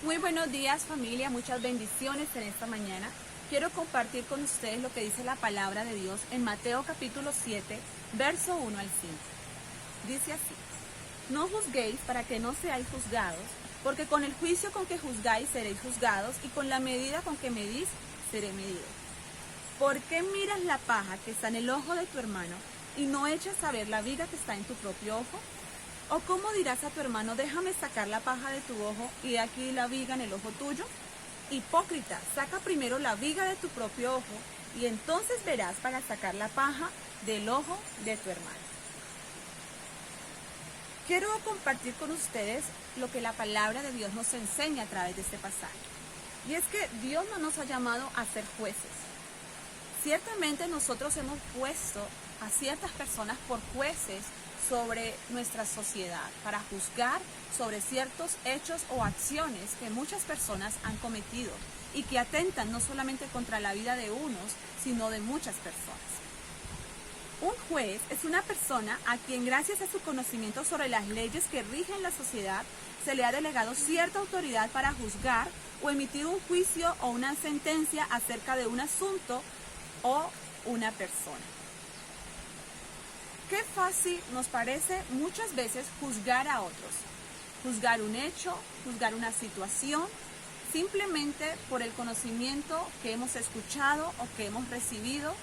Muy buenos días familia, muchas bendiciones en esta mañana. Quiero compartir con ustedes lo que dice la palabra de Dios en Mateo capítulo 7, verso 1 al 5. Dice así: No juzguéis para que no seáis juzgados, porque con el juicio con que juzgáis seréis juzgados, y con la medida con que medís seré medido. ¿Por qué miras la paja que está en el ojo de tu hermano y no echas a ver la viga que está en tu propio ojo? ¿O cómo dirás a tu hermano, déjame sacar la paja de tu ojo y he aquí la viga en el ojo tuyo? Hipócrita, saca primero la viga de tu propio ojo y entonces verás para sacar la paja del ojo de tu hermano. Quiero compartir con ustedes lo que la palabra de Dios nos enseña a través de este pasaje. Y es que Dios no nos ha llamado a ser jueces. Ciertamente nosotros hemos puesto a ciertas personas por jueces sobre nuestra sociedad, para juzgar sobre ciertos hechos o acciones que muchas personas han cometido y que atentan no solamente contra la vida de unos, sino de muchas personas. Un juez es una persona a quien, gracias a su conocimiento sobre las leyes que rigen la sociedad, se le ha delegado cierta autoridad para juzgar o emitir un juicio o una sentencia acerca de un asunto o una persona. Qué fácil nos parece muchas veces juzgar a otros, juzgar un hecho, juzgar una situación, simplemente por el conocimiento que hemos escuchado o que hemos recibido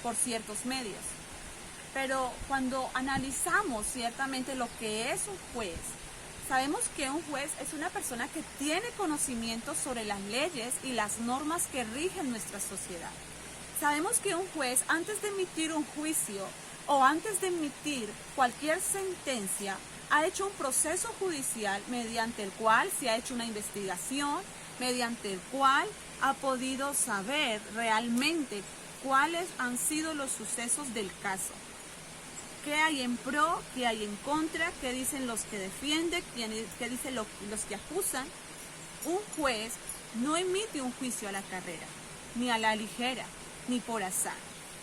por ciertos medios. Pero cuando analizamos ciertamente lo que es un juez, sabemos que un juez es una persona que tiene conocimiento sobre las leyes y las normas que rigen nuestra sociedad. Sabemos que un juez, antes de emitir un juicio o antes de emitir cualquier sentencia, ha hecho un proceso judicial mediante el cual se ha hecho una investigación, mediante el cual ha podido saber realmente cuáles han sido los sucesos del caso. ¿Qué hay en pro? ¿Qué hay en contra? ¿Qué dicen los que defienden? ¿Qué dicen los que acusan? Un juez no emite un juicio a la carrera, ni a la ligera, ni por azar.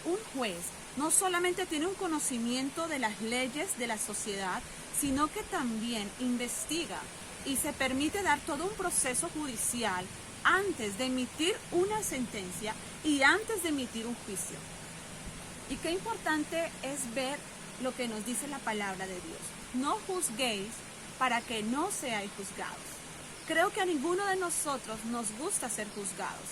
Un juez no solamente tiene un conocimiento de las leyes de la sociedad, sino que también investiga y se permite dar todo un proceso judicial antes de emitir una sentencia y antes de emitir un juicio. Y qué importante es ver lo que nos dice la palabra de Dios. No juzguéis para que no seáis juzgados. Creo que a ninguno de nosotros nos gusta ser juzgados.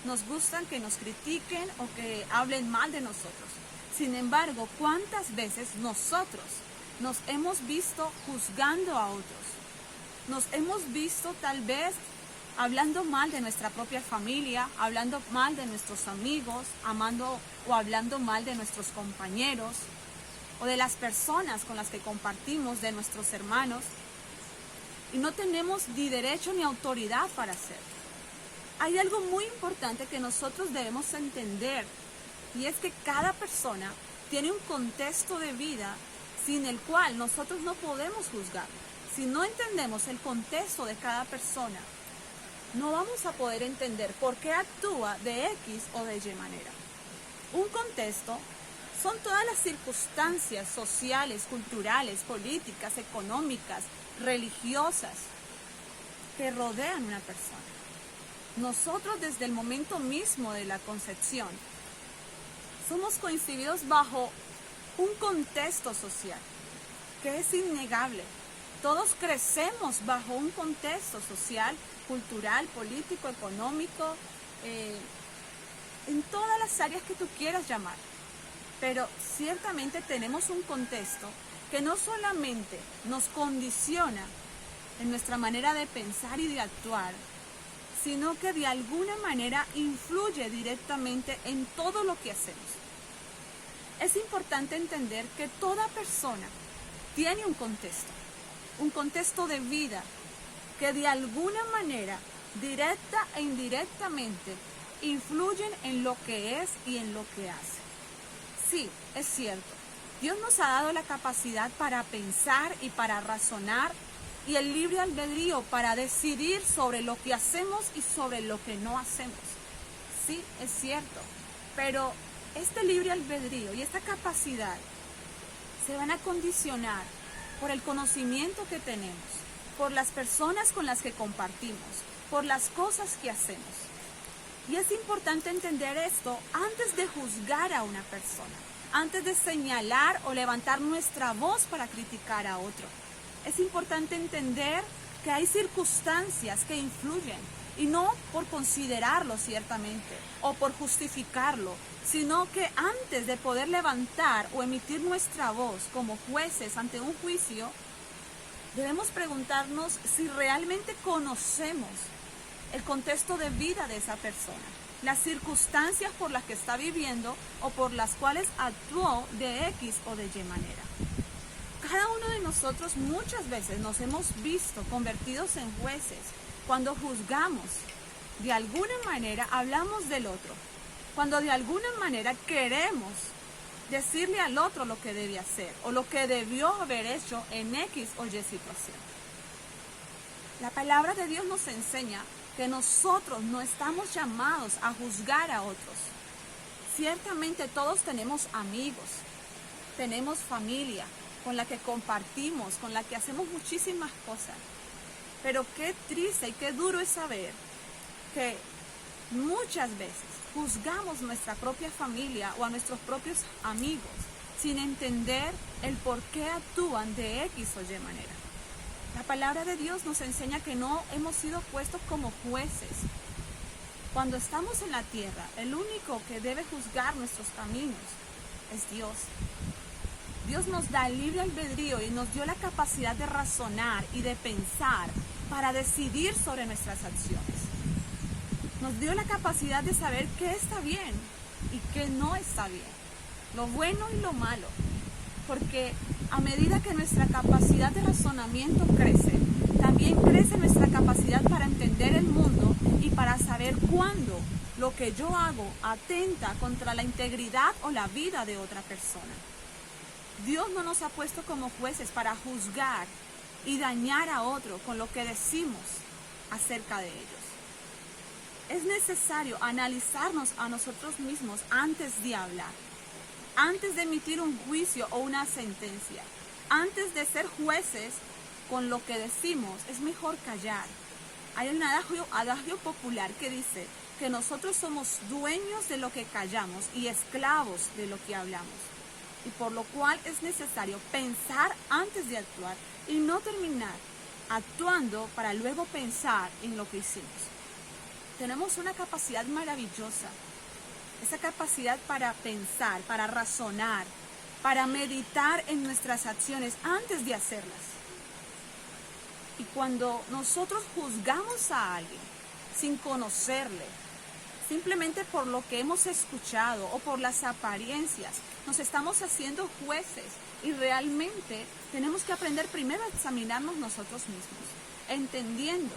Nos gustan que nos critiquen o que hablen mal de nosotros. Sin embargo, ¿cuántas veces nosotros nos hemos visto juzgando a otros? Nos hemos visto tal vez hablando mal de nuestra propia familia, hablando mal de nuestros amigos, amando o hablando mal de nuestros compañeros o de las personas con las que compartimos, de nuestros hermanos. Y no tenemos ni derecho ni autoridad para hacerlo. Hay algo muy importante que nosotros debemos entender, y es que cada persona tiene un contexto de vida sin el cual nosotros no podemos juzgar. Si no entendemos el contexto de cada persona, no vamos a poder entender por qué actúa de X o de Y manera. Un contexto son todas las circunstancias sociales, culturales, políticas, económicas, religiosas que rodean a una persona. Nosotros, desde el momento mismo de la concepción, somos concebidos bajo un contexto social que es innegable. Todos crecemos bajo un contexto social, cultural, político, económico, en todas las áreas que tú quieras llamar. Pero ciertamente tenemos un contexto que no solamente nos condiciona en nuestra manera de pensar y de actuar, sino que de alguna manera influye directamente en todo lo que hacemos. Es importante entender que toda persona tiene un contexto de vida que de alguna manera, directa e indirectamente, influyen en lo que es y en lo que hace. Sí, es cierto, Dios nos ha dado la capacidad para pensar y para razonar, y el libre albedrío para decidir sobre lo que hacemos y sobre lo que no hacemos. Sí, es cierto, pero este libre albedrío y esta capacidad se van a condicionar por el conocimiento que tenemos, por las personas con las que compartimos, por las cosas que hacemos. Y es importante entender esto antes de juzgar a una persona, antes de señalar o levantar nuestra voz para criticar a otro. Es importante entender que hay circunstancias que influyen, y no por considerarlo ciertamente o por justificarlo, sino que antes de poder levantar o emitir nuestra voz como jueces ante un juicio, debemos preguntarnos si realmente conocemos el contexto de vida de esa persona, las circunstancias por las que está viviendo o por las cuales actuó de X o de Y manera. Cada uno de nosotros muchas veces nos hemos visto convertidos en jueces cuando juzgamos, de alguna manera hablamos del otro, cuando de alguna manera queremos decirle al otro lo que debe hacer o lo que debió haber hecho en X o Y situación. La palabra de Dios nos enseña que nosotros no estamos llamados a juzgar a otros. Ciertamente todos tenemos amigos, tenemos familia con la que compartimos, con la que hacemos muchísimas cosas. Pero qué triste y qué duro es saber que muchas veces juzgamos nuestra propia familia o a nuestros propios amigos sin entender el por qué actúan de X o Y manera. La palabra de Dios nos enseña que no hemos sido puestos como jueces. Cuando estamos en la tierra, el único que debe juzgar nuestros caminos es Dios. Dios nos da libre albedrío y nos dio la capacidad de razonar y de pensar para decidir sobre nuestras acciones. Nos dio la capacidad de saber qué está bien y qué no está bien, lo bueno y lo malo, porque a medida que nuestra capacidad de razonamiento crece, también crece nuestra capacidad para entender el mundo y para saber cuándo lo que yo hago atenta contra la integridad o la vida de otra persona. Dios no nos ha puesto como jueces para juzgar y dañar a otro con lo que decimos acerca de ellos. Es necesario analizarnos a nosotros mismos antes de hablar, antes de emitir un juicio o una sentencia. Antes de ser jueces con lo que decimos, es mejor callar. Hay un adagio popular que dice que nosotros somos dueños de lo que callamos y esclavos de lo que hablamos. Y por lo cual es necesario pensar antes de actuar y no terminar actuando para luego pensar en lo que hicimos. Tenemos una capacidad maravillosa, esa capacidad para pensar, para razonar, para meditar en nuestras acciones antes de hacerlas. Y cuando nosotros juzgamos a alguien sin conocerle, simplemente por lo que hemos escuchado o por las apariencias, nos estamos haciendo jueces y realmente tenemos que aprender primero a examinarnos nosotros mismos, entendiendo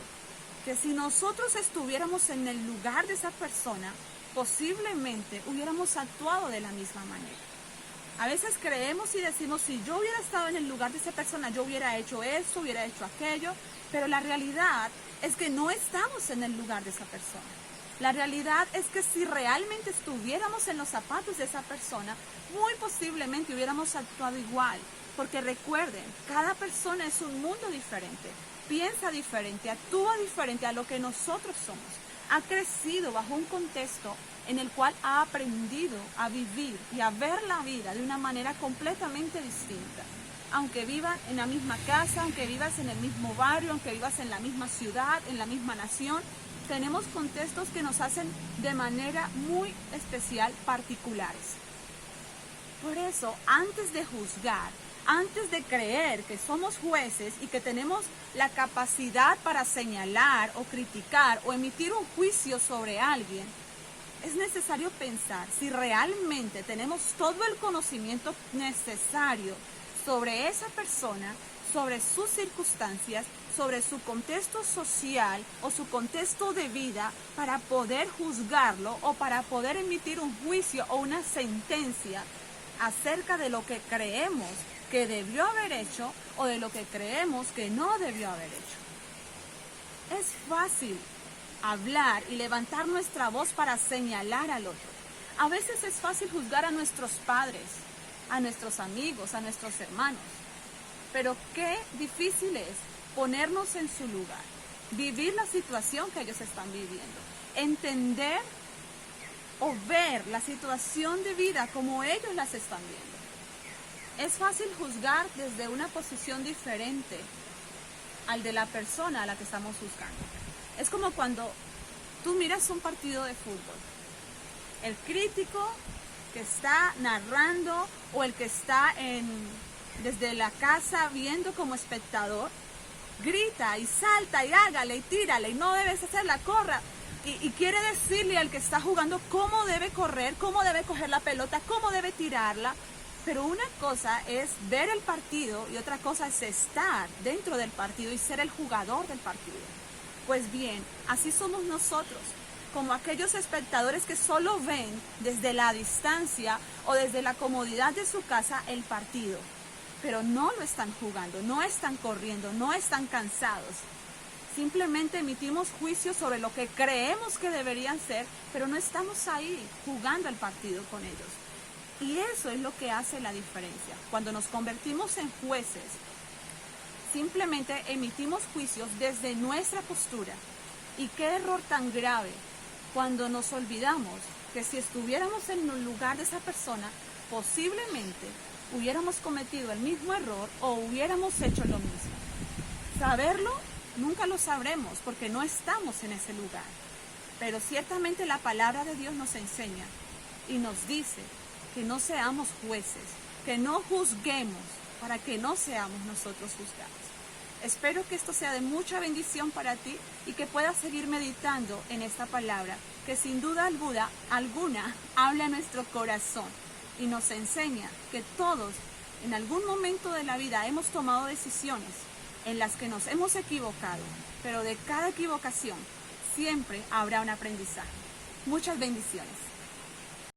que si nosotros estuviéramos en el lugar de esa persona, posiblemente hubiéramos actuado de la misma manera. A veces creemos y decimos, si yo hubiera estado en el lugar de esa persona, yo hubiera hecho eso, hubiera hecho aquello, pero la realidad es que no estamos en el lugar de esa persona. La realidad es que si realmente estuviéramos en los zapatos de esa persona, muy posiblemente hubiéramos actuado igual. Porque recuerden, cada persona es un mundo diferente, piensa diferente, actúa diferente a lo que nosotros somos. Ha crecido bajo un contexto en el cual ha aprendido a vivir y a ver la vida de una manera completamente distinta. Aunque vivas en la misma casa, aunque vivas en el mismo barrio, aunque vivas en la misma ciudad, en la misma nación, tenemos contextos que nos hacen de manera muy especial particulares. Por eso, antes de juzgar, antes de creer que somos jueces y que tenemos la capacidad para señalar o criticar o emitir un juicio sobre alguien, es necesario pensar si realmente tenemos todo el conocimiento necesario sobre esa persona, sobre sus circunstancias, sobre su contexto social o su contexto de vida para poder juzgarlo o para poder emitir un juicio o una sentencia acerca de lo que creemos que debió haber hecho o de lo que creemos que no debió haber hecho. Es fácil hablar y levantar nuestra voz para señalar al otro. A veces es fácil juzgar a nuestros padres, a nuestros amigos, a nuestros hermanos. Pero qué difícil es ponernos en su lugar, vivir la situación que ellos están viviendo, entender o ver la situación de vida como ellos las están viendo. Es fácil juzgar desde una posición diferente al de la persona a la que estamos juzgando. Es como cuando tú miras un partido de fútbol. El crítico que está narrando o el que está desde la casa viendo como espectador, grita y salta y hágale y tírale y no debes hacerla, corra. Y quiere decirle al que está jugando cómo debe correr, cómo debe coger la pelota, cómo debe tirarla. Pero una cosa es ver el partido y otra cosa es estar dentro del partido y ser el jugador del partido. Pues bien, así somos nosotros, como aquellos espectadores que solo ven desde la distancia o desde la comodidad de su casa el partido. Pero no lo están jugando, no están corriendo, no están cansados. Simplemente emitimos juicios sobre lo que creemos que deberían ser, pero no estamos ahí jugando el partido con ellos. Y eso es lo que hace la diferencia. Cuando nos convertimos en jueces, simplemente emitimos juicios desde nuestra postura. Y qué error tan grave cuando nos olvidamos que si estuviéramos en el lugar de esa persona, posiblemente hubiéramos cometido el mismo error o hubiéramos hecho lo mismo. Saberlo nunca lo sabremos porque no estamos en ese lugar. Pero ciertamente la palabra de Dios nos enseña y nos dice que no seamos jueces, que no juzguemos para que no seamos nosotros juzgados. Espero que esto sea de mucha bendición para ti y que puedas seguir meditando en esta palabra que sin duda alguna habla a nuestro corazón y nos enseña que todos en algún momento de la vida hemos tomado decisiones en las que nos hemos equivocado, pero de cada equivocación siempre habrá un aprendizaje. Muchas bendiciones.